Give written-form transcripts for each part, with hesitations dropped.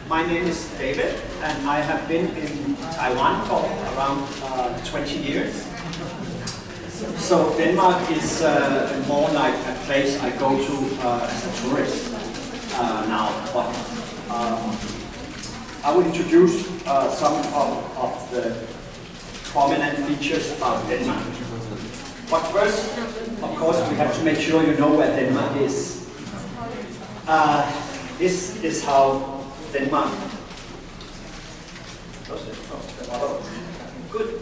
My name is David, and I have been in Taiwan for around 20 years. So Denmark is more like a place I go to as a tourist now. But I will introduce some of the prominent features about Denmark. But first, of course, we have to make sure you know where Denmark is. This is how Denmark. Good.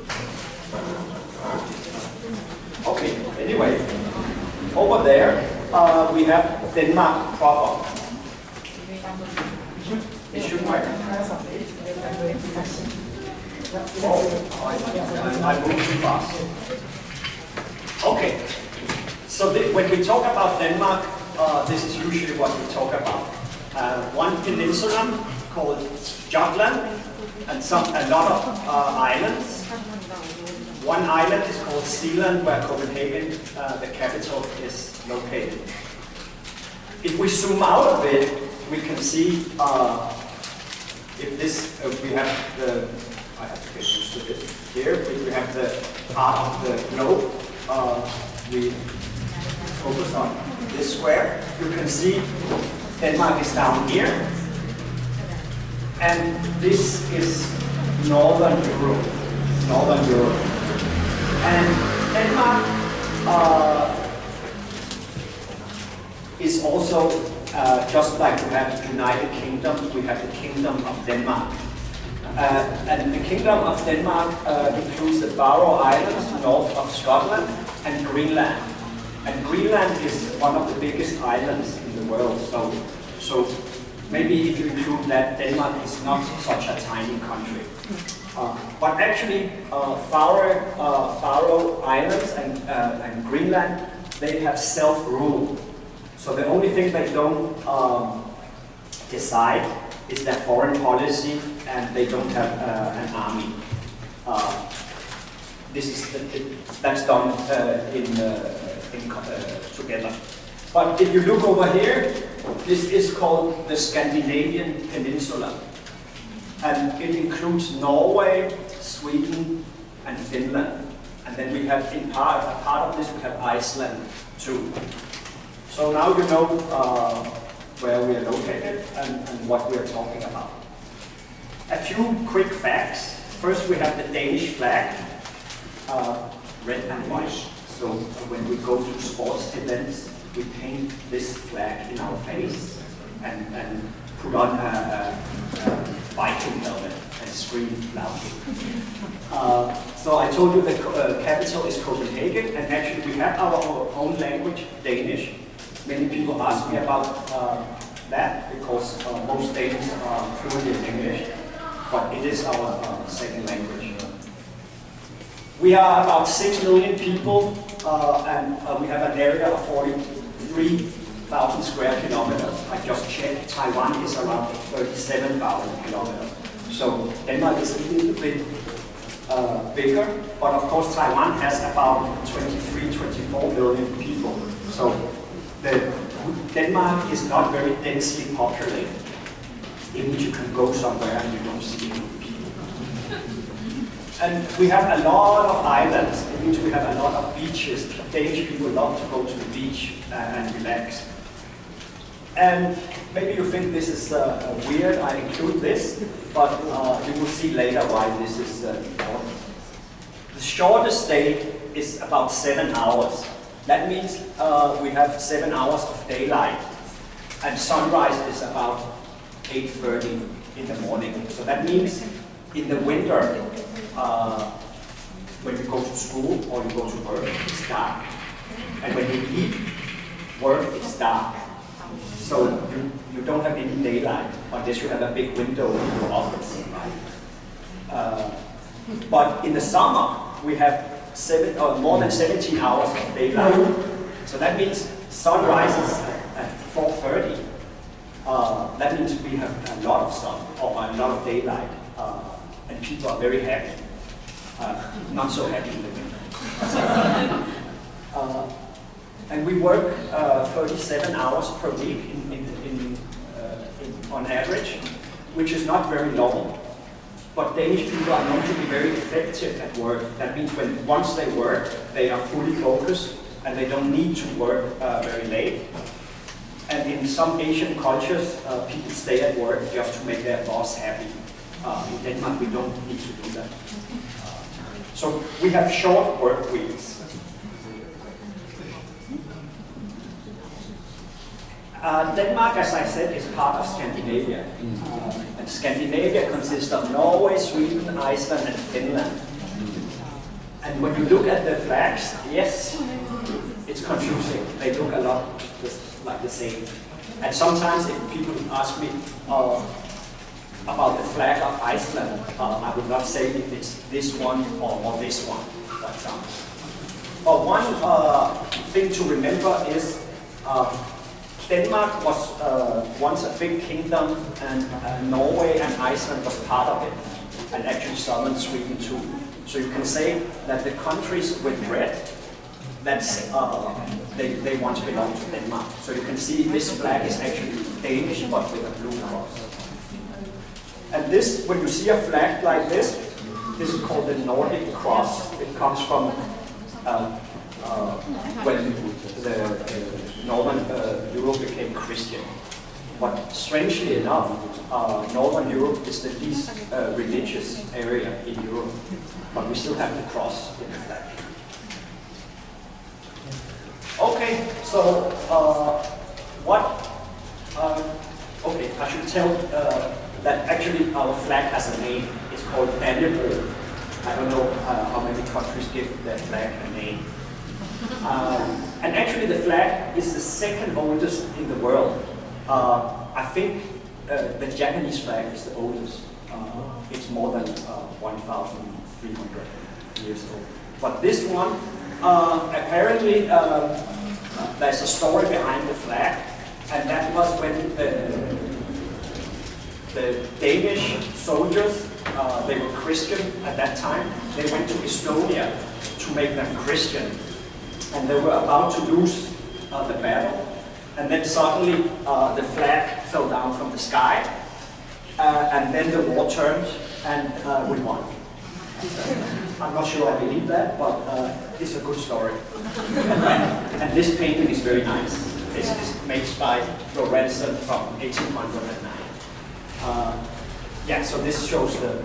Okay, anyway, over there we have Denmark proper. It should work. Oh, I moved too fast. Okay, so when we talk about Denmark, this is usually what we talk about. One peninsula called Jutland, and a lot of islands. One island is called Zealand, where Copenhagen, the capital, is located. If we zoom out of it, we can see we have the. I have to get used to this. Here we have the part of the globe. We focus on this square. You can see Denmark is down here, and this is Northern Europe. And Denmark is also, just like we have the United Kingdom, we have the Kingdom of Denmark. And the Kingdom of Denmark includes the Faroe Islands, north of Scotland, and Greenland. And Greenland is one of the biggest islands in the world, so maybe if you include that, Denmark is not such a tiny country. But actually, Faroe Islands and Greenland, they have self-rule. So the only thing they don't decide is their foreign policy, and they don't have an army. That's done together. But if you look over here, this is called the Scandinavian Peninsula. And it includes Norway, Sweden, and Finland. And then we have, a part of this, we have Iceland too. So now you know where we are located and what we are talking about. A few quick facts. First, we have the Danish flag, red and white. So when we go to sports events, we paint this flag in our face and put on a Viking helmet and scream loudly. So I told you the capital is Copenhagen, and actually we have our own language, Danish. Many people ask me about that because most Danes are fluent in English, but it is our second language. We are about 6 million people, and we have an area of 43,000 square kilometers. I just checked, Taiwan is around 37,000 kilometers. So Denmark is a little bit bigger, but of course Taiwan has about 23-24 million people. So Denmark is not very densely populated. It means you can go somewhere and you don't see any people. And we have a lot of islands. It means we have a lot of beaches. Danish people love to go to the beach and relax. And maybe you think this is weird, I include this, but you will see later why this is important. The shortest day is about 7 hours. That means we have 7 hours of daylight, and sunrise is about 8:30 in the morning. So that means in the winter, when you go to school or you go to work, it's dark. And when you leave work, it's dark. So you don't have any daylight unless you have a big window in your office, right? But in the summer, we have more than 17 hours of daylight. So that means sun rises at 4:30. That means we have a lot of sun or a lot of daylight, and people are very happy. Not so happy in the winter. And we work 37 hours per week on average. which is not very long. But Danish people are known to be very effective at work. That means once they work, they are fully focused and they don't need to work very late. And in some Asian cultures, people stay at work just to make their boss happy. In Denmark, we don't need to do that. So we have short work weeks. Denmark, as I said, is part of Scandinavia. And Scandinavia consists of Norway, Sweden, Iceland, and Finland. And when you look at the flags, yes, it's confusing. They look a lot like the same. And sometimes if people ask me about the flag of Iceland, I would not say if it's this one or this one, for example. One thing to remember is Denmark was once a big kingdom, and Norway and Iceland was part of it, and actually southern Sweden too. So you can say that the countries with red, that's they once belonged to Denmark. So you can see this flag is actually Danish, but with a blue cross. And this, when you see a flag like this is called the Nordic cross. It comes from when the Northern Europe became Christian. But strangely enough, Northern Europe is the least religious area in Europe. But we still have the cross in the flag. Okay, so okay, I should tell that actually our flag has a name. It's called Dannebrog. I don't know how many countries give their flag a name. And actually the flag is the second oldest in the world. I think the Japanese flag is the oldest. It's more than 1,300 years old. But this one, apparently there's a story behind the flag, and that was when the Danish soldiers, they were Christian at that time, they went to Estonia to make them Christian. And they were about to lose the battle, and then suddenly the flag fell down from the sky, and then the war turned, and we won. I'm not sure I believe that, but it's a good story. And this painting is very nice. This is made by Lorenzen from 1809. Yeah, so this shows the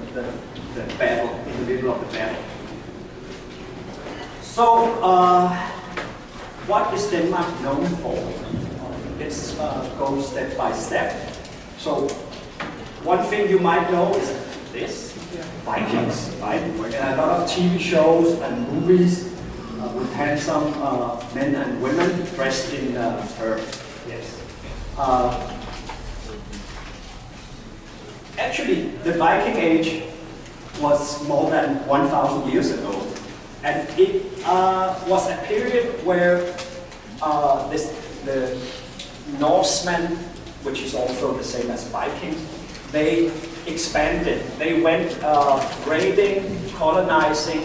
battle, in the middle of the battle. So, what is Denmark known for? Let's go step by step. So, one thing you might know is this, Vikings, right? There are a lot of TV shows and movies with handsome men and women dressed in fur. Yes. Actually, the Viking Age was more than 1,000 years ago. And it was a period where the Norsemen, which is also the same as Vikings, they expanded. They went raiding, colonizing,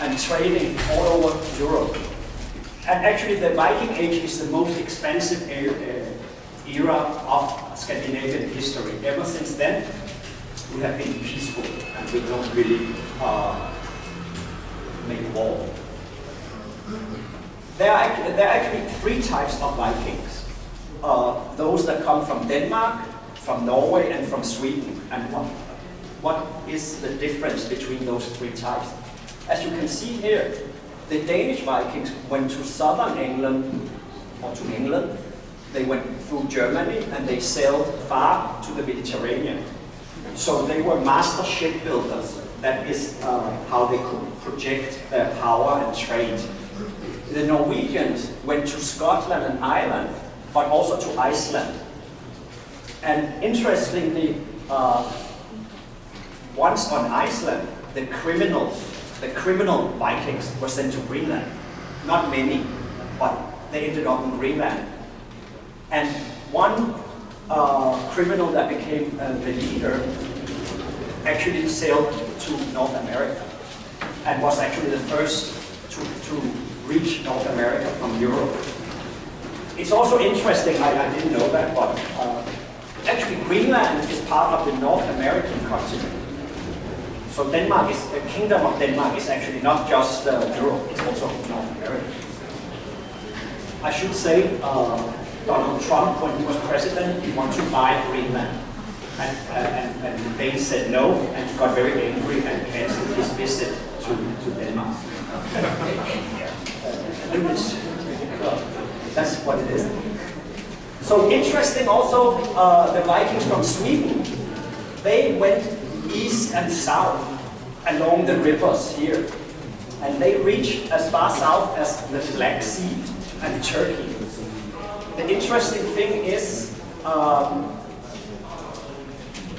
and trading all over Europe. And actually the Viking Age is the most expansive era of Scandinavian history. Ever since then, we have been peaceful and we don't really make war. There are actually three types of Vikings. Those that come from Denmark, from Norway, and from Sweden. And what is the difference between those three types? As you can see here, the Danish Vikings went to southern England, or to England. They went through Germany and they sailed far to the Mediterranean. So they were master shipbuilders. That is how they could project their power and trade. The Norwegians went to Scotland and Ireland, but also to Iceland. And interestingly, once on Iceland, the criminal Vikings were sent to Greenland. Not many, but they ended up in Greenland. And one criminal that became the leader actually sailed to North America and was actually the first to reach North America from Europe. It's also interesting, I didn't know that, but actually Greenland is part of the North American continent. So Denmark is, the Kingdom of Denmark is actually not just Europe, it's also North America. I should say, Donald Trump, when he was president, he wanted to buy Greenland. And the Danes said no, and he got very angry and cancelled his visit to Denmark. That's what it is. So interesting also, the Vikings from Sweden, they went east and south along the rivers here. And they reached as far south as the Black Sea and Turkey. The interesting thing is,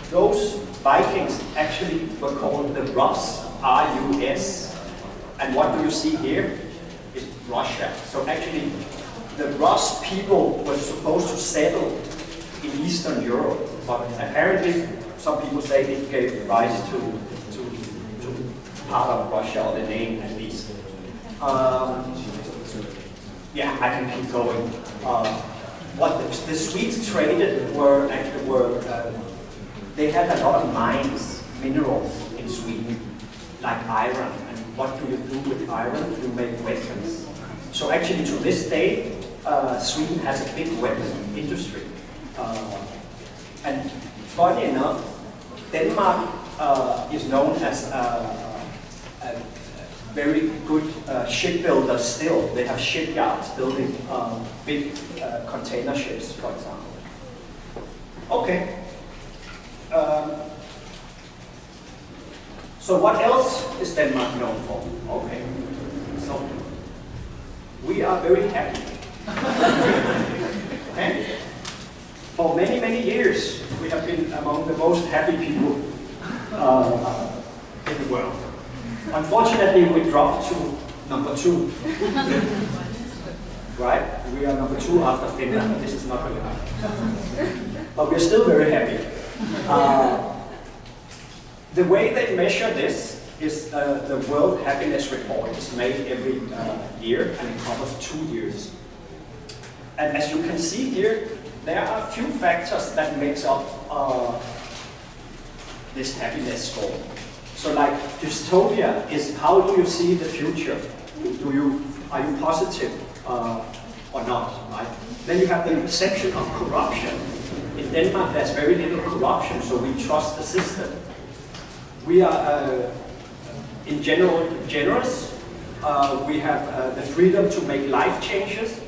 those Vikings actually were called the Rus, R-U-S. And what do you see here? Is Russia. So actually, the Rus people were supposed to settle in Eastern Europe, but apparently some people say it gave rise to part of Russia, or the name at least. Yeah, I can keep going. What the Swedes traded were they had a lot of mines, minerals in Sweden, like iron. And what do you do with iron? You make weapons. So actually, to this day, Sweden has a big weapon industry. And funny enough, Denmark is known as a very good shipbuilder still. They have shipyards building big container ships, for example. Okay. So what else is Denmark known for? Okay. So we are very happy. Okay? For many, many years, we have been among the most happy people in the world. Unfortunately, we dropped to number 2. Right? We are number 2 after Finland, but this is not really high. But we're still very happy. The way they measure this is the World Happiness Report. It's made every year, and it covers 2 years. And as you can see here, there are a few factors that makes up this happiness score. So like dystopia is, how do you see the future? Are you positive or not, right? Then you have the perception of corruption. In Denmark, there's very little corruption, so we trust the system. We are, in general, generous. We have the freedom to make life changes.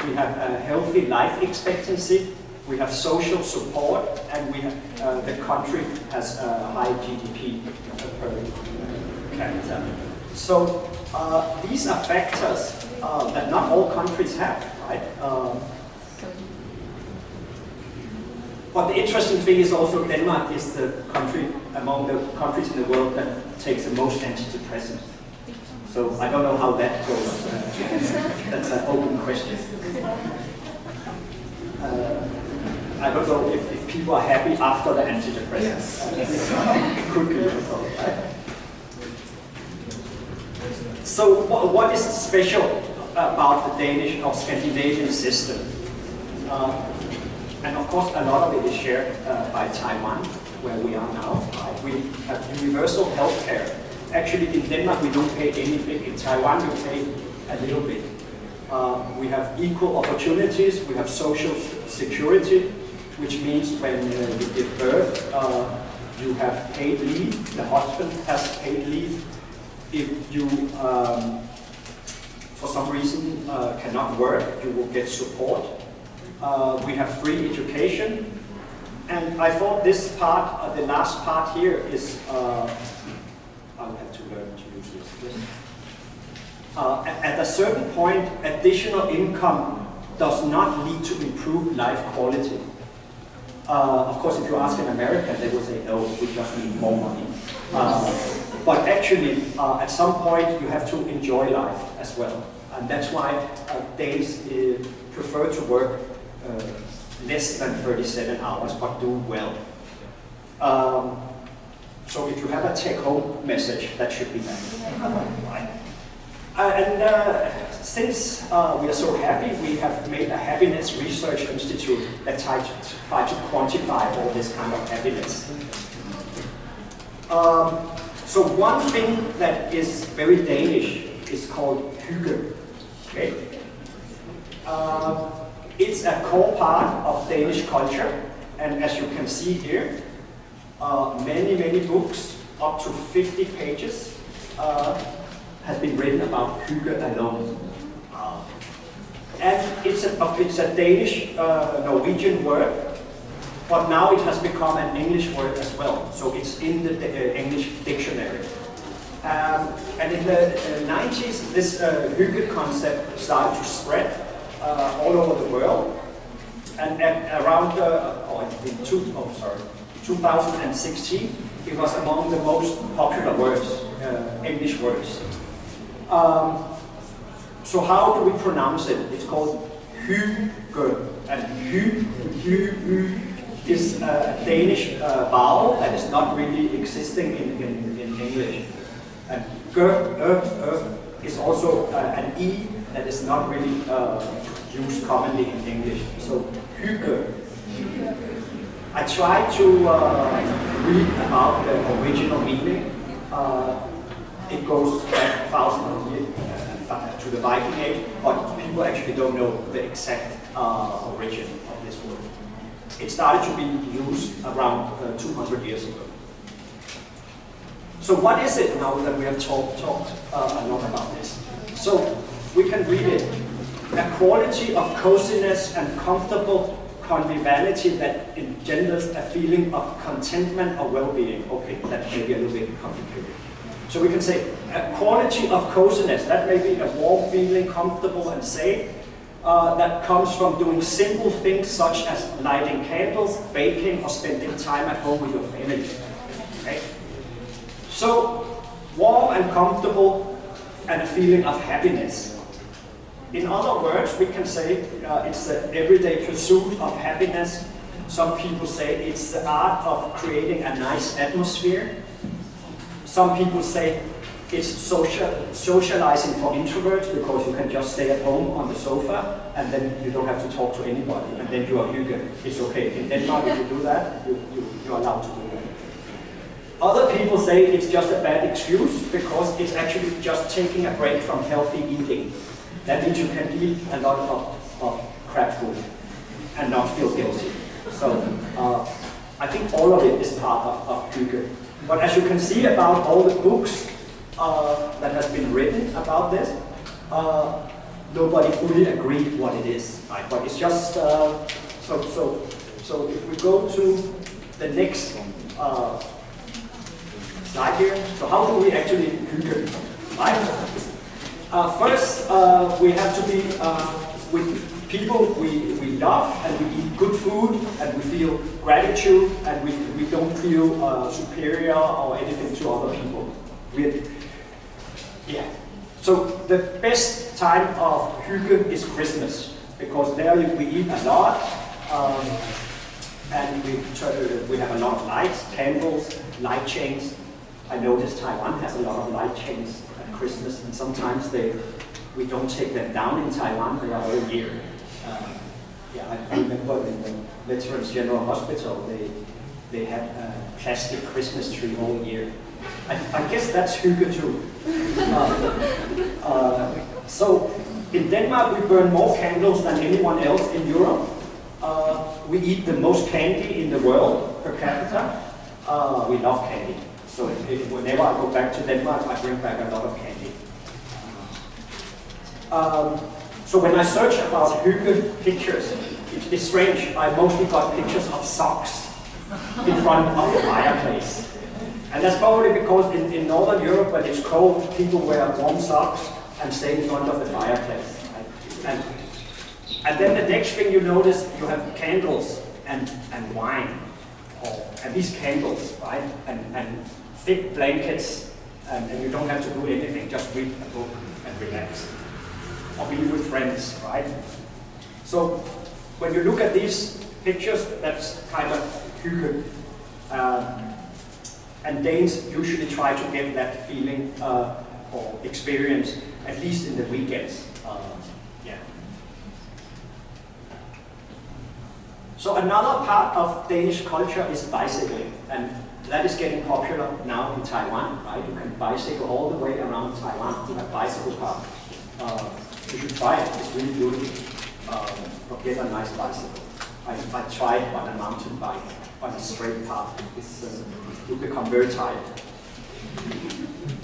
We have a healthy life expectancy. We have social support, and we have, the country has a high GDP per capita. So these are factors that not all countries have, right? But the interesting thing is also Denmark is the country among the countries in the world that takes the most antidepressants. So I don't know how that goes. That's an open question. I don't know if people are happy after the antidepressants. It could be difficult, right? So what is special about the Danish or Scandinavian system? And of course, a lot of it is shared by Taiwan, where we are now. Right? We have universal health care. Actually, in Denmark, we don't pay anything. In Taiwan, we pay a little bit. We have equal opportunities. We have social security, which means when you give birth, you have paid leave. The husband has paid leave. If you, for some reason, cannot work, you will get support. We have free education. And I thought this part, the last part here is, I'll have to learn to use this. At a certain point, additional income does not lead to improved life quality. Of course, if you ask an American, they will say, no, we just need more money. But actually, at some point, you have to enjoy life as well. And that's why Danes prefer to work less than 37 hours, but do well. So if you have a take-home message, that should be that. And since we are so happy, we have made a happiness research institute that try to quantify all this kind of happiness. So one thing that is very Danish is called hygge. Okay? It's a core part of Danish culture, and as you can see here, many books, up to 50 pages, has been written about hygge alone. And it's a Danish, Norwegian word, but now it has become an English word as well. So it's in the English dictionary. And in the 90s, this hygge concept started to spread all over the world. And around, in 2016, it was among the most popular words, English words. So how do we pronounce it? It's called hygge, and hy is a Danish vowel that is not really existing in English. And is also an E that is not really used commonly in English. So hygge. I tried to read about the original meaning. It goes back thousands of years to the Viking Age, but people actually don't know the exact origin of this word. It started to be used around 200 years ago. So what is it now that we have talked a lot about this? So we can read it. A quality of coziness and comfortable conviviality that engenders a feeling of contentment or well-being. Okay, that may be a little bit complicated. So we can say a quality of coziness, that may be a warm feeling, comfortable and safe, that comes from doing simple things such as lighting candles, baking, or spending time at home with your family. Okay? So, warm and comfortable and a feeling of happiness. In other words, we can say it's the everyday pursuit of happiness. Some people say it's the art of creating a nice atmosphere. Some people say it's socializing for introverts because you can just stay at home on the sofa and then you don't have to talk to anybody and then you are hygge. It's okay. In Denmark, if you do that, you're allowed to do that. Other people say it's just a bad excuse because it's actually just taking a break from healthy eating. That means you can eat a lot of crap food and not feel guilty. So I think all of it is part of hygge. But as you can see about all the books that has been written about this, nobody fully agreed what it is. Right? But it's just so if we go to the next slide here. So how do we actually hygge? Right? First, we have to be with people we love, and we eat good food, and we feel gratitude, and we don't feel superior or anything to other people. So the best time of hygge is Christmas, because there we eat a lot, and we have a lot of lights, candles, light chains. I noticed Taiwan has a lot of light chains at Christmas, and sometimes we don't take them down in Taiwan, they are all year. I remember in the Veterans General Hospital, they had a plastic Christmas tree all year. I guess that's hygge too. So in Denmark, we burn more candles than anyone else in Europe. We eat the most candy in the world per capita. We love candy. So whenever I go back to Denmark, I bring back a lot of candy. So when I search about hygge pictures, it's strange. I mostly got pictures of socks in front of the fireplace. And that's probably because in Northern Europe, when it's cold, people wear warm socks and stay in front of the fireplace. Right? And then the next thing you notice, you have candles and wine. And these candles, right? And thick blankets, and you don't have to do anything, just read a book and relax. Or be with friends, right? So when you look at these pictures, that's kind of hygge. And Danes usually try to get that feeling or experience, at least in the weekends. So another part of Danish culture is bicycling, and that is getting popular now in Taiwan, right? You can bicycle all the way around Taiwan in a bicycle park. You should try it, it's really beautiful. But get a nice bicycle. I tried on a mountain bike, on a straight path. You become very tired.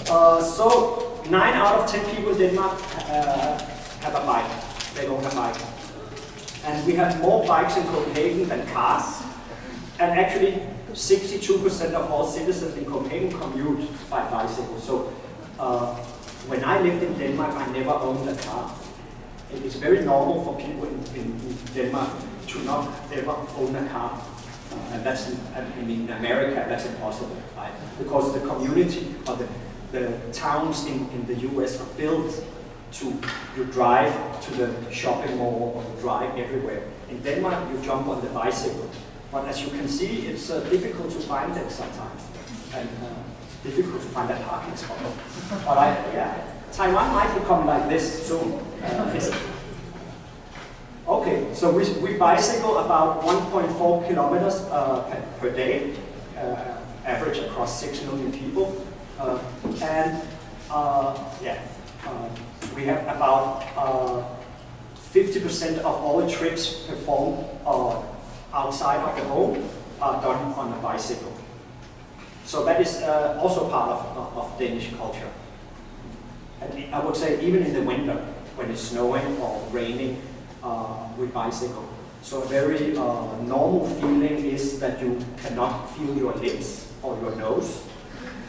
So 9 out of 10 people in Denmark have a bike. They own a bike. And we have more bikes in Copenhagen than cars. And actually, 62% of all citizens in Copenhagen commute by bicycle. So when I lived in Denmark, I never owned a car. It's very normal for people in Denmark to not ever own a car. And that's, in America, that's impossible, right? Because the community or the towns in the US are built to, you drive to the shopping mall or you drive everywhere. In Denmark, you jump on the bicycle. But as you can see, it's difficult to find them sometimes. And difficult to find a parking spot. But Taiwan might become like this soon. Okay, so we bicycle about 1.4 kilometers per day, average across 6 million people. We have about 50% of all trips performed outside of the home are done on a bicycle. So that is also part of Danish culture. And I would say even in the winter, when it's snowing or raining, we bicycle. So a very normal feeling is that you cannot feel your lips or your nose,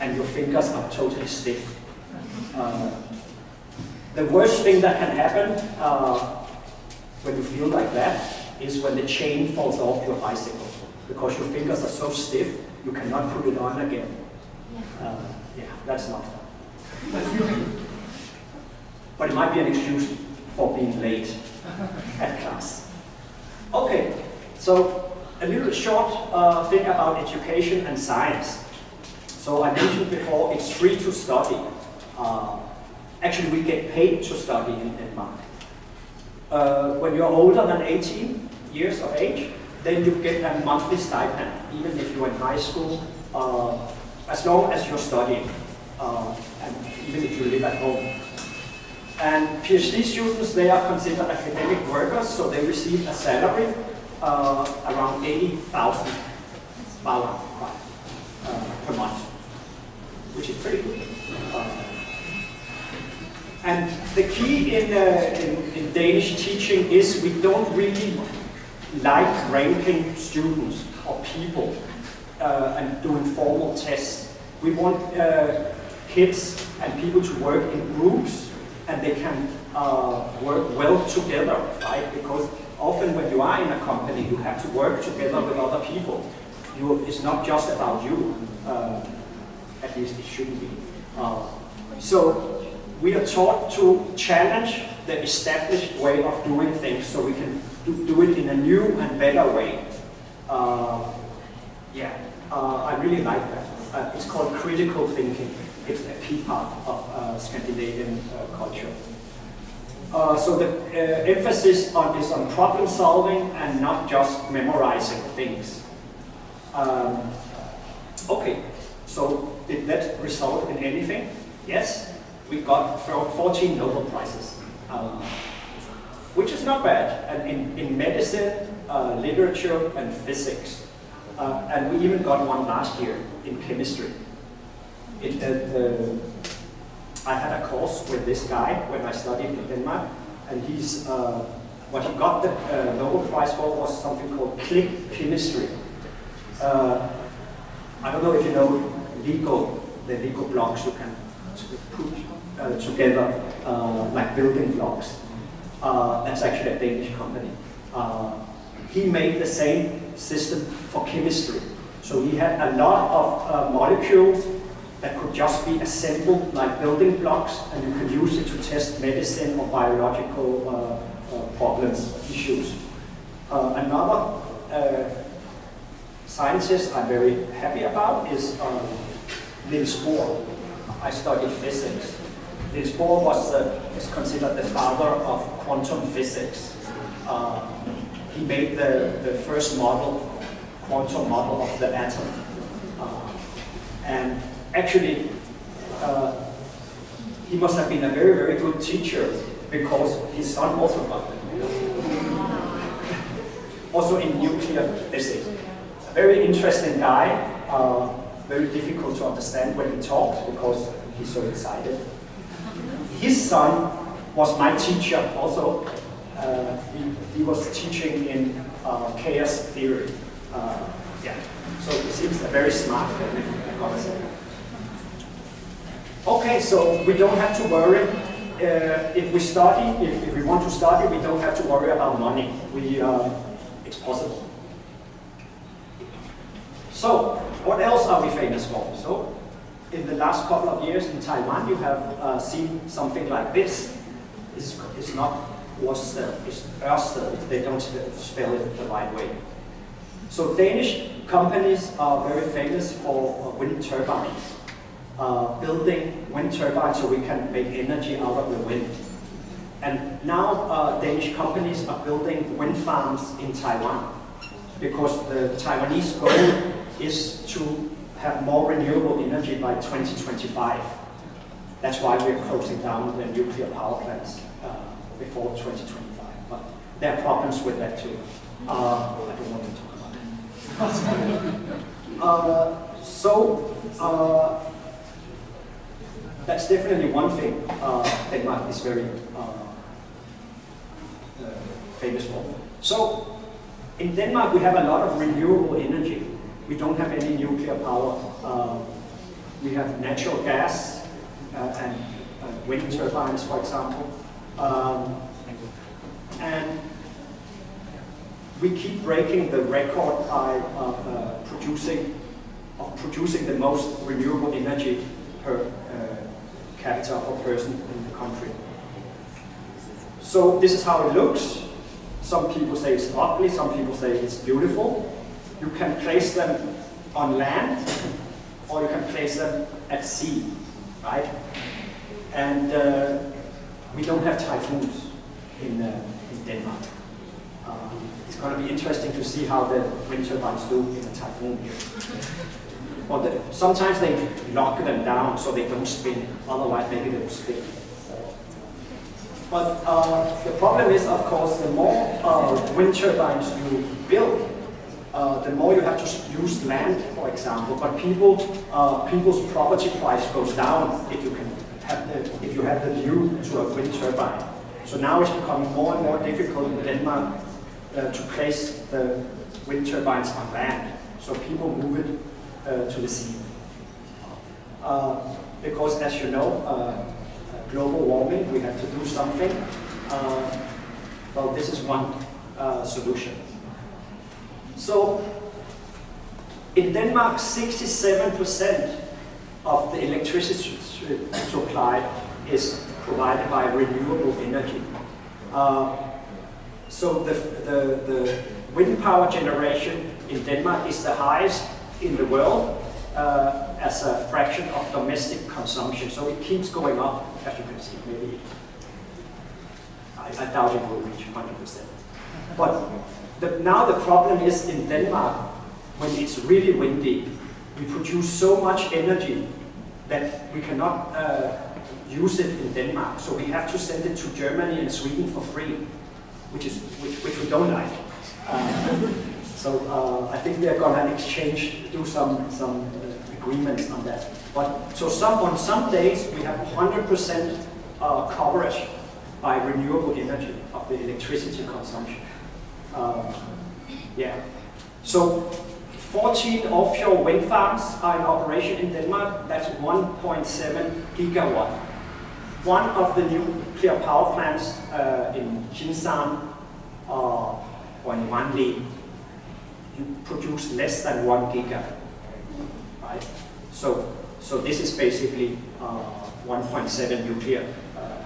and your fingers are totally stiff. The worst thing that can happen when you feel like that is when the chain falls off your bicycle, because your fingers are so stiff, you cannot put it on again. That's not fun. But it might be an excuse for being late at class. Okay, so a little short thing about education and science. So I mentioned before, it's free to study. Actually, we get paid to study in Denmark. When you're older than 18 years of age, then you get a monthly stipend, even if you're in high school, as long as you're studying, and even if you live at home. And PhD students, they are considered academic workers, so they receive a salary around 80,000 baht per month, which is pretty good. And the key in Danish teaching is we don't really like ranking students or people and doing formal tests. We want kids and people to work in groups, and they can work well together, right? Because often when you are in a company, you have to work together with other people. It's not just about you, at least it shouldn't be. So we are taught to challenge the established way of doing things so we can do it in a new and better way. I really like that. It's called critical thinking. It's a key part of Scandinavian culture. So the emphasis is on problem solving and not just memorizing things. Okay, so did that result in anything? Yes. We got 14 Nobel Prizes, which is not bad, and in medicine, literature, and physics. And we even got one last year in chemistry. I had a course with this guy when I studied in Denmark, and what he got the Nobel Prize for was something called click chemistry. I don't know if you know Lego, the Lego blocks you can put together like building blocks. That's actually a Danish company. He made the same system for chemistry. So he had a lot of molecules that could just be assembled like building blocks, and you could use it to test medicine or biological problems, issues. Another scientist I'm very happy about is Niels Bohr. I studied physics. Niels Bohr is considered the father of quantum physics. he made the first model, quantum model of the atom. And actually, he must have been a very, very good teacher because his son also got it. Also in nuclear physics. A very interesting guy, very difficult to understand when he talks because he's so excited. His son was my teacher also. He was teaching in chaos theory. Yeah, so he seems a very smart guy. Okay, so we don't have to worry. If we study, if we want to study, we don't have to worry about money. It's possible. So, what else are we famous for? So, in the last couple of years in Taiwan, you have seen something like this. It's not Ørsted, it's Ørsted. They don't spell it the right way. So, Danish companies are very famous for wind turbines. Building wind turbines so we can make energy out of the wind. And now Danish companies are building wind farms in Taiwan because the Taiwanese goal is to have more renewable energy by 2025. That's why we're closing down the nuclear power plants before 2025. But there are problems with that too. I don't want to talk about that. That's definitely one thing Denmark is very famous for. So, in Denmark we have a lot of renewable energy. We don't have any nuclear power. We have natural gas and wind turbines, for example. And we keep breaking the record by producing the most renewable energy per capita per person in the country. So this is how it looks. Some people say it's ugly, some people say it's beautiful. You can place them on land, or you can place them at sea, right? And we don't have typhoons in Denmark. It's going to be interesting to see how the wind turbines do in a typhoon here. Sometimes they lock them down so they don't spin, otherwise maybe they will spin. But the problem is, of course, the more wind turbines you build, the more you have to use land, for example. But people's property price goes down if you have the view to a wind turbine. So now it's becoming more and more difficult in Denmark to place the wind turbines on land. So people move it to the sea. Because as you know, global warming, we have to do something. Well, this is one solution. So, in Denmark, 67% of the electricity supply is provided by renewable energy. So the wind power generation in Denmark is the highest in the world as a fraction of domestic consumption. So it keeps going up, as you can see. Maybe I doubt it will reach 100%. But now the problem is in Denmark, when it's really windy, we produce so much energy that we cannot use it in Denmark. So we have to send it to Germany and Sweden for free, which we don't like. So I think they're going to do some agreements on that. But so on some days we have 100% coverage by renewable energy of the electricity consumption. Yeah. So 14 offshore wind farms are in operation in Denmark. That's 1.7 gigawatt. One of the nuclear power plants in Jinshan or in Wanli, you produce less than 1 giga, right? So this is basically 1.7 nuclear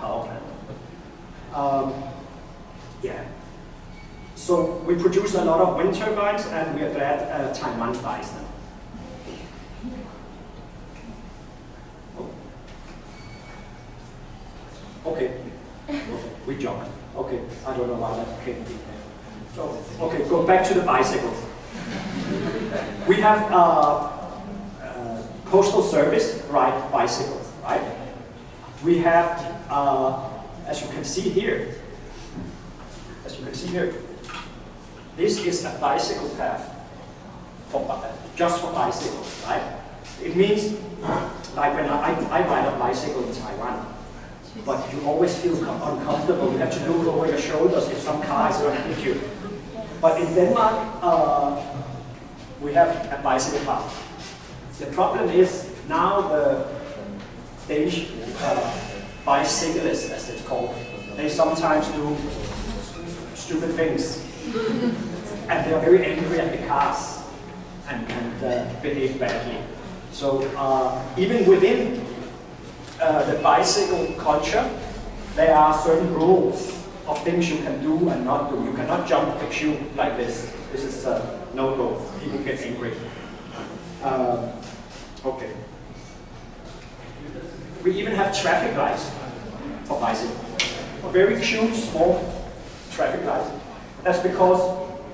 power plant. Yeah. So we produce a lot of wind turbines, and we are glad Taiwan buys them. Okay. We jumped. Okay, I don't know why that came in there. So, okay, go back to the bicycles. We have postal service ride bicycles, right? We have, as you can see here, this is a bicycle path just for bicycles, right? It means, like when I ride a bicycle in Taiwan, but you always feel uncomfortable. You have to look over your shoulders if some car is going to hit you. But in Denmark, we have a bicycle path. The problem is now the Danish bicyclists, as it's called, they sometimes do stupid things. And they are very angry at the cars and behave badly. So even within the bicycle culture, there are certain rules of things you can do and not do. You cannot jump the queue like this. This is a no-go. People get angry. Okay. We even have traffic lights for bicycles. A very cute, small traffic lights. That's because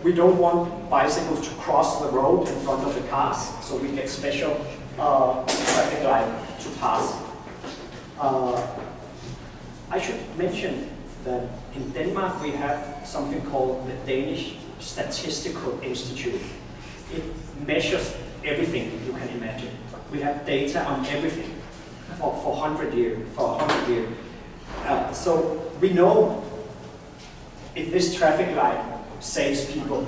we don't want bicycles to cross the road in front of the cars, so we get special traffic light to pass. I should mention that in Denmark we have something called the Danish Statistical Institute. It measures everything you can imagine. We have data on everything for 100 years. So we know if this traffic light saves people.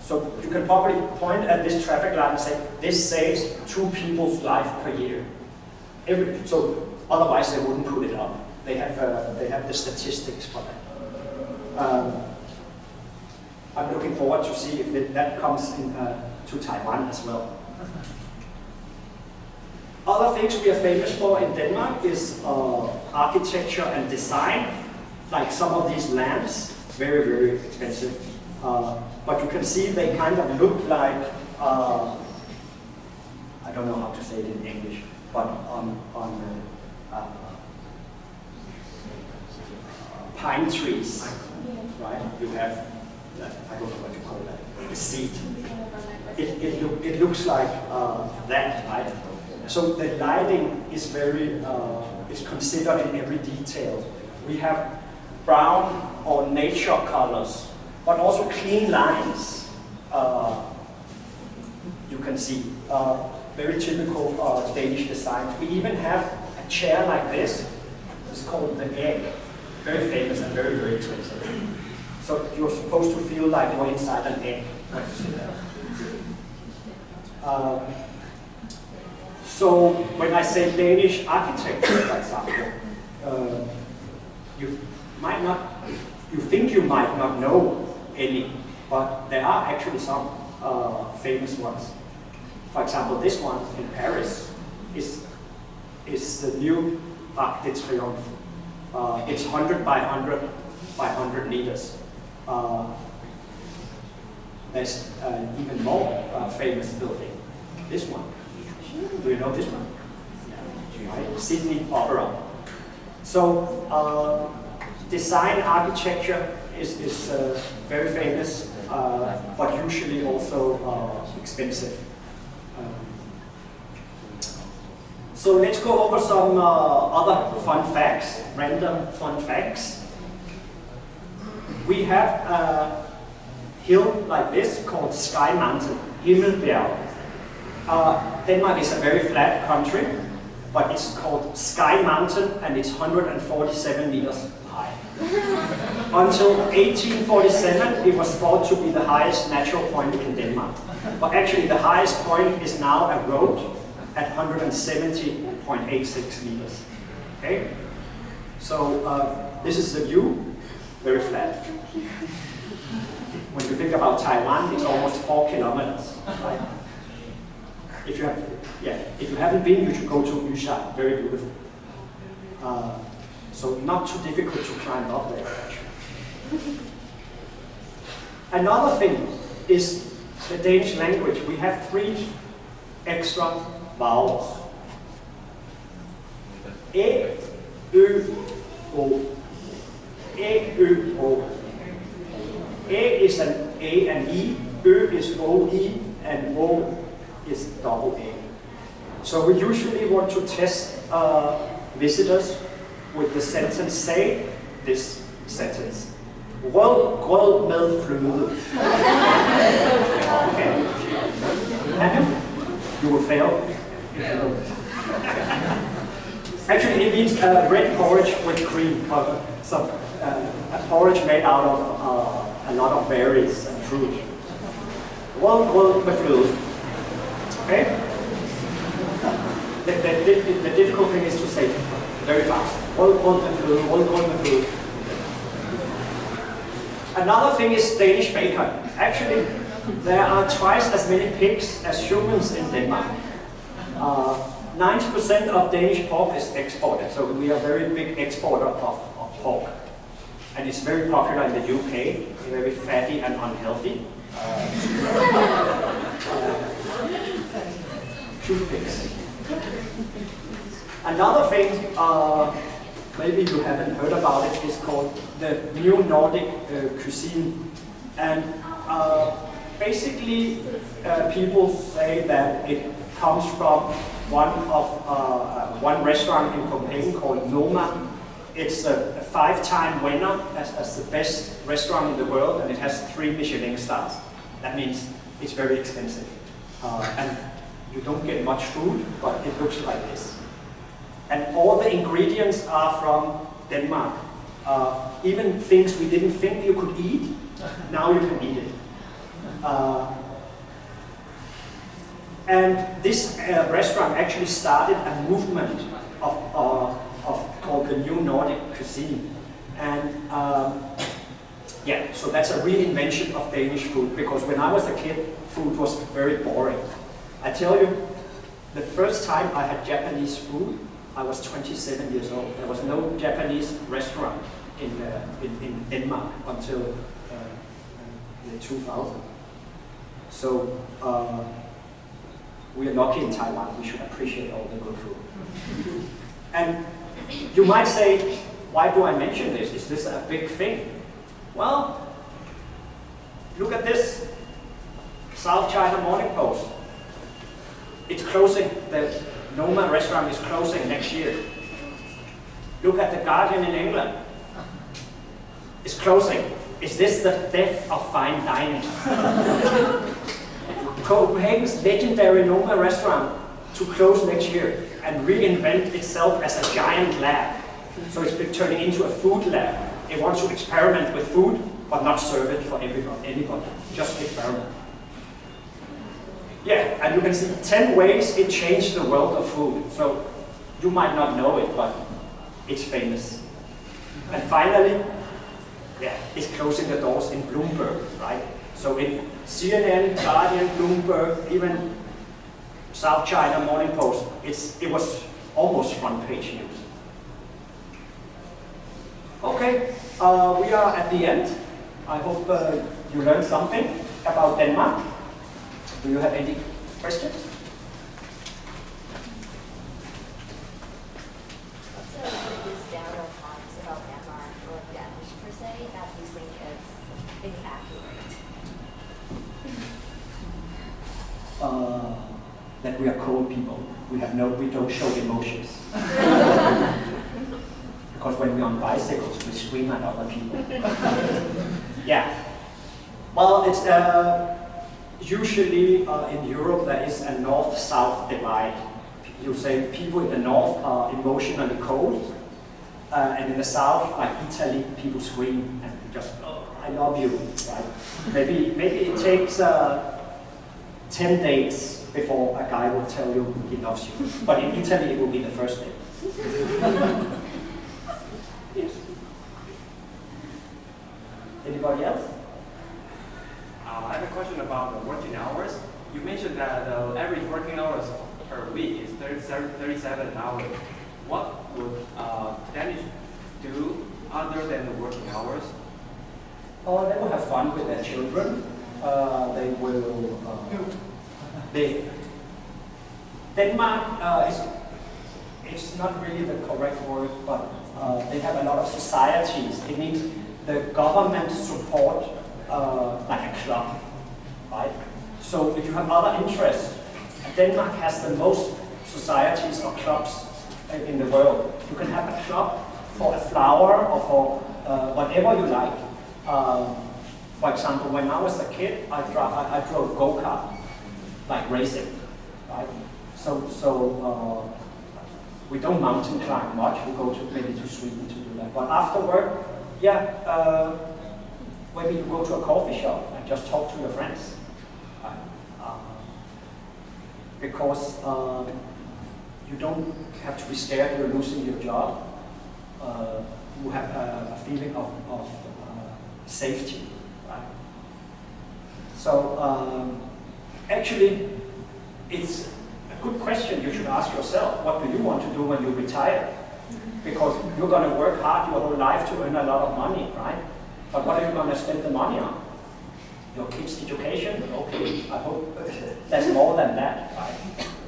So you can probably point at this traffic light and say, this saves 2 people's life per year. So otherwise they wouldn't put it up. They have the statistics for that. I'm looking forward to see if that comes in, to Taiwan as well. Other things we are famous for in Denmark is architecture and design, like some of these lamps, very, very expensive. But you can see they kind of look like, I don't know how to say it in English, but on pine trees, right? You have, I don't know what you call that, the seat. It looks like that, right? So the lighting is very, is considered in every detail. We have brown or nature colors, but also clean lines. You can see very typical Danish designs. We even have a chair like this. It's called the egg. Very famous and very, very expensive. So you're supposed to feel like you're inside an egg. So when I say Danish architecture, for example, you think you might not know any, but there are actually some famous ones. For example, this one in Paris is the new Arc de Triomphe. It's 100 by 100 by 100 meters. There's an even more famous building. This one. Do you know this one? Right? Sydney Opera. So design architecture is very famous, but usually also expensive. So let's go over some other fun facts, random fun facts. We have a hill like this called Sky Mountain, Himmelbjerg. Denmark is a very flat country, but it's called Sky Mountain and it's 147 meters high. Until 1847, it was thought to be the highest natural point in Denmark. But actually the highest point is now a road at 170.86 meters. Okay? So this is the view, very flat. When you think about Taiwan, it's almost 4 kilometers. Right? If you haven't been, you should go to Yusha, very beautiful. So not too difficult to climb up there, actually. Another thing is the Danish language. We have 3 extra vowels. E, Ø, O. E, Ø, O. A is an A and E, Ö is OE, and O is double A. So we usually want to test visitors with the sentence, say this sentence. Rød grød med fløde. Okay. And you will fail. Actually, it means red porridge with cream, a porridge made out of a lot of berries and fruit. Rød grød med fløde. Okay? The difficult thing is to say very fast. Rød grød med fløde, rød grød med fløde. Another thing is Danish bacon. Actually, there are twice as many pigs as humans in Denmark. 90% of Danish pork is exported, so we are a very big exporter of pork. And it's very popular in the UK, very fatty and unhealthy. Toothpicks. Another thing, maybe you haven't heard about it, is called the New Nordic cuisine. And basically, people say that it comes from one restaurant in Copenhagen called Noma. It's a 5-time winner as the best restaurant in the world, and it has 3 Michelin stars. That means it's very expensive. And you don't get much food, but it looks like this. And all the ingredients are from Denmark. Even things we didn't think you could eat, now you can eat it. And this restaurant actually started a movement called the New Nordic cuisine. And yeah, so that's a reinvention of Danish food, because when I was a kid, food was very boring. I tell you, the first time I had Japanese food, I was 27 years old. There was no Japanese restaurant in Denmark until the 2000. So we are lucky in Taiwan. We should appreciate all the good food. And you might say, why do I mention this? Is this a big thing? Well, look at this. South China Morning Post. It's closing. The Noma restaurant is closing next year. Look at the Guardian in England. It's closing. Is this the death of fine dining? Copenhagen's legendary Noma restaurant to close next year and reinvent itself as a giant lab. So it's been turning into a food lab. It wants to experiment with food, but not serve it for anybody. Just experiment. Yeah, and you can see 10 ways it changed the world of food. So you might not know it, but it's famous. And finally, yeah, it's closing the doors in Bloomberg, right? So in CNN, Guardian, Bloomberg, even South China Morning Post, it was almost front-page news. Okay, we are at the end. I hope you learned something about Denmark. Do you have any questions? What's the biggest downer cons about Denmark or Danish per se that you think is inaccurate? That we are cold people. We don't show emotions. Because when we're on bicycles, we scream at other people. Yeah. Well, it's usually in Europe there is a north-south divide. You say people in the north are emotionally cold, and in the south, like Italy, people scream and just, oh, I love you, right? Maybe it takes 10 dates before a guy will tell you he loves you. But in Italy, it will be the first date. Yes. Anybody else? I have a question about the working hours. You mentioned that the average working hours per week is 37 hours. What would Danish do other than the working hours? They will have fun with their children. They will. Denmark it's not really the correct word, but they have a lot of societies. It means the government support like a club, right? So if you have other interests, Denmark has the most societies or clubs in the world. You can have a club for a flower or for whatever you like. For example, when I was a kid, I drove go-kart, like racing, right? So we don't mountain climb much. We go to maybe to Sweden to do that. But after work, yeah, maybe you go to a coffee shop and just talk to your friends, because you don't have to be scared you're losing your job. You have a feeling of safety, right? So actually, it's a good question you should ask yourself. What do you want to do when you retire? Because you're going to work hard your whole life to earn a lot of money, right? But what are you going to spend the money on? Your kids' education? Okay, I hope there's more than that, right?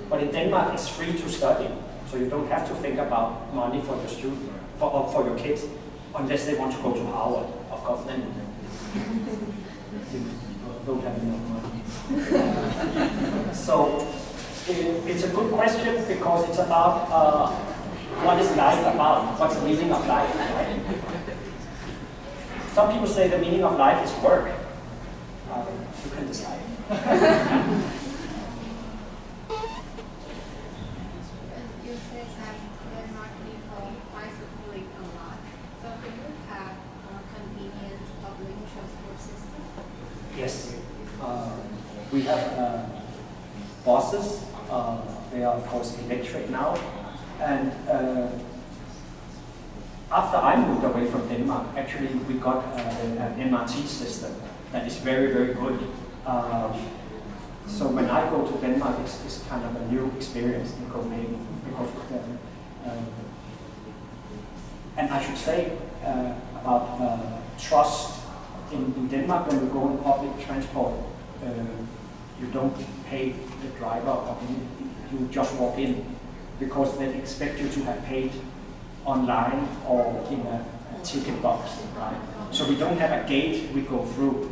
But in Denmark, it's free to study, so you don't have to think about money for your student, for your kids, unless they want to go to Harvard. Of course, then you don't have enough money. So it's a good question because it's about what is life about? What's the meaning of life? Right? Some people say the meaning of life is work. You can decide. You say that Denmark people bicycling a lot. So do you have a convenient public transport system? Yes. We have buses. They are of course electric now. And after I moved away from Denmark, actually we got an MRT system that is very, very good. So when I go to Denmark, it's kind of a new experience in Copenhagen. Because, and I should say about trust in Denmark, when you go on public transport, you don't pay the driver, or you just walk in, because they expect you to have paid online or in a ticket box, right? So we don't have a gate we go through.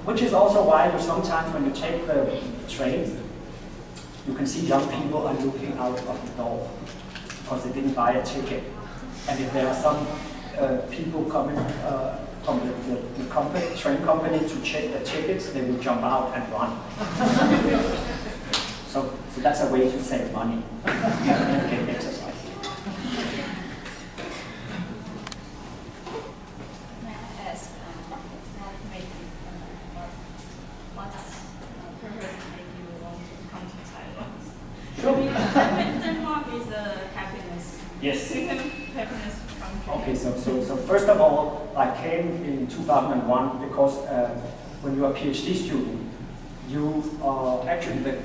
Which is also why you sometimes when you take the train, you can see young people are looking out of the door because they didn't buy a ticket. And if there are some people coming from the train company to check the tickets, they will jump out and run. So that's a way to save money and get exercise. May I ask, what made you, what's purpose made you want to come to Taiwan? Sure. Denmark is a happiness. Yes. Happiness country. Okay, so first of all, I came in 2001 because when you're a PhD student, you actually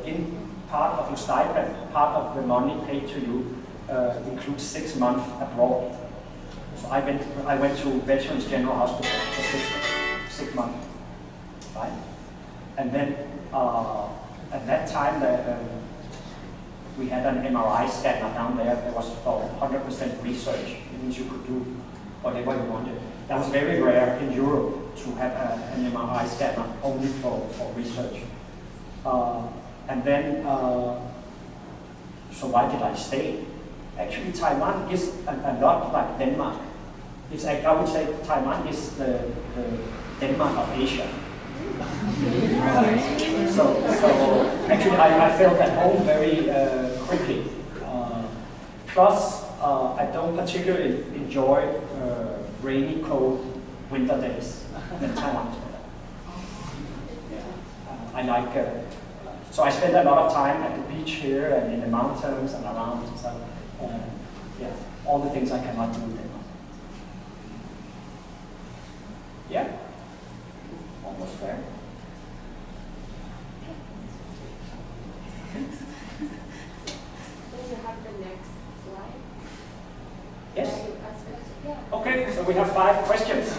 in part of your stipend, part of the money paid to you includes 6 months abroad. So I went to Veterans General Hospital for 6 months, right? And then at that time we had an MRI scanner down there that was for 100% research. It means you could do whatever you wanted. That was very rare in Europe to have an MRI scanner only for research. And then, so why did I stay? Actually, Taiwan is a lot like Denmark. It's like, I would say Taiwan is the Denmark of Asia. So actually, I felt at home very quickly. Plus, I don't particularly enjoy rainy, cold winter days in Taiwan. I like, so I spend a lot of time at the beach here and in the mountains and around. So, yeah, all the things I cannot do in Denmark. Yeah, almost there. Then you have the next slide. Yes. Yeah. Okay, so we have 5 questions.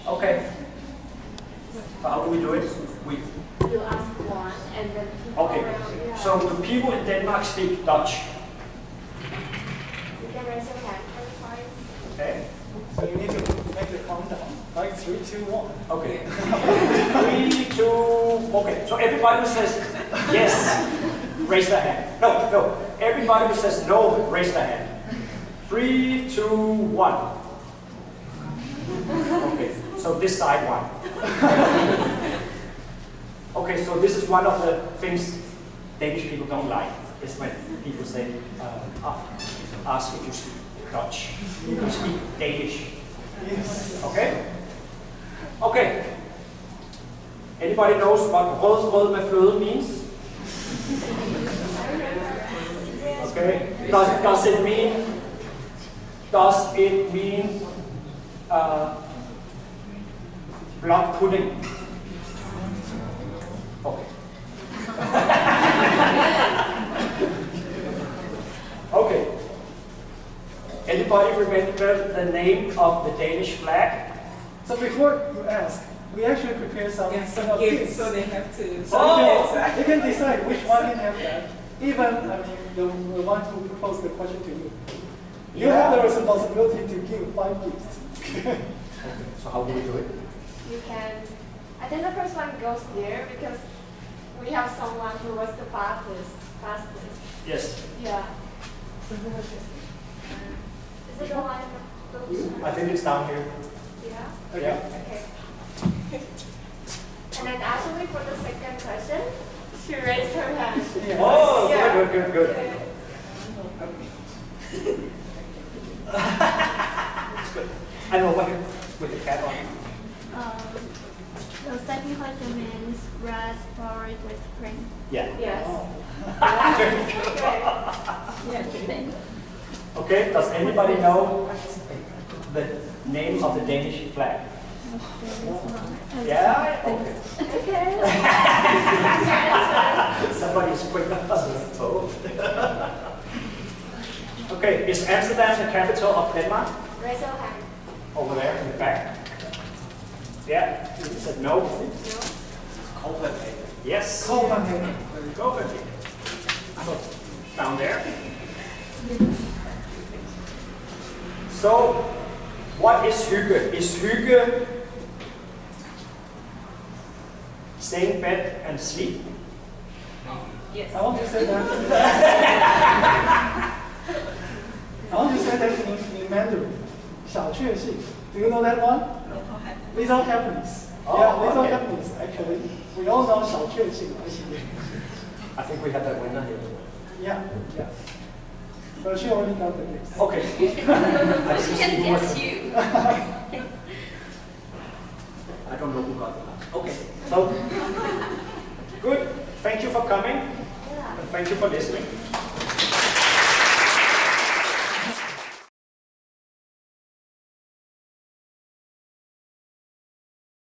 Okay. So how do we do it? You ask one and then people Okay. around, yeah. So do people in Denmark speak Dutch? You can raise your hand for the time. Okay. Like 3, 2, 1. Okay. 3, 2, okay. So everybody who says yes, raise their hand. No. Everybody who says no, raise their hand. 3, 2, 1. Okay, so this side one. Okay, so this is one of the things Danish people don't like, is when people say, ask if you speak Dutch. You speak Danish. Yes. Okay? Okay. Anybody knows what rød med føde means? Okay. Does it mean blood pudding? Okay. Okay. Anybody remember the name of the Danish flag? So before you ask, we actually prepare some gifts. so they have to. So you can decide which one you have that. Even, the one who proposed the question to you. You have the responsibility to give 5 gifts. Okay. So how do we do it? You can, I think the first one goes here because we have someone who was the fastest. Yes. Yeah. So who was this? Is it the one in the I think it's down here. Yeah? Yeah. Okay. And then actually for the second question, she raised her hand. Yeah. Oh, Yeah. good. Yeah. It's good. I know what with the cap on. The second question means red porridge with cream. Yeah. Yes. Yeah. Okay, does anybody know the name of the Danish flag? Yeah? Okay. Okay. Somebody is quick on us. Okay, is Amsterdam the capital of Denmark? Raise your hand. Over there in the back. Yeah, you said no. No. Copenhagen. Yes. Copenhagen. Copenhagen. So, down there. So, what is hygge? Is hygge stay in bed and sleep? Yes. I want to say that. I want to say that in Mandarin. 小确幸. Do you know that one? Little happiness. Oh, Yeah, little okay. happiness. Actually, we all know 小确幸. I think we have that winner here. Yeah. But she already got the gift. Okay. I She can guess you. I don't know who got the last. Okay. So, good. Thank you for coming. Yeah. And thank you for listening.